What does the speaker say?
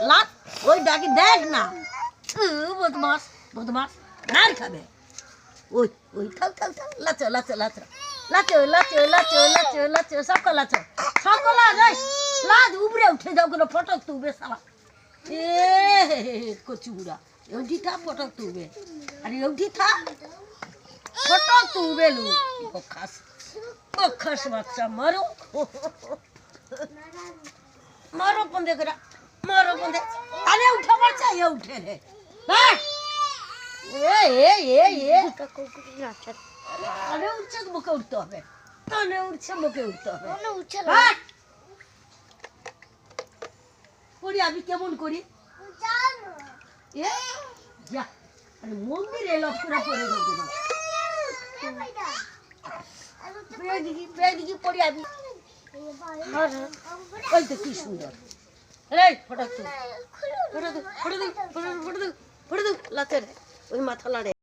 লাত ওই ডাকি দেখ না বদমাস বদমাস মার খাবে ওই ওই থাল থাল থাল লাচো লাচো লাচো লাচো লাচো লাচো লাচো লাচো সকল লাচো সকল যাই লাদ উপরে উঠে যাও কোনো ফটক তুলবে সালা এ কচি বুড়া এউঠি থা ফটক তুলবে আরে এউঠি থা ফটক তুলবে লু বখাস বখাস বাচ্চা মারো मारो बंदे करा मारो बंदे अरे उठा बच्चा ये उठे रे ए अरे उठছে মুখে উঠতে হবে কানে উঠছে মুখে উঠতে হবে কানে উঠছে না করি আমি কেমন করি জানো এ যা আরে মন্দিরে লক্ষ্যরা পড়ে যাবে না বেদিকে পড়ি আমি ওই তো কি সুন্দর এই ফটো লাচের ওই মাথা লাড়ে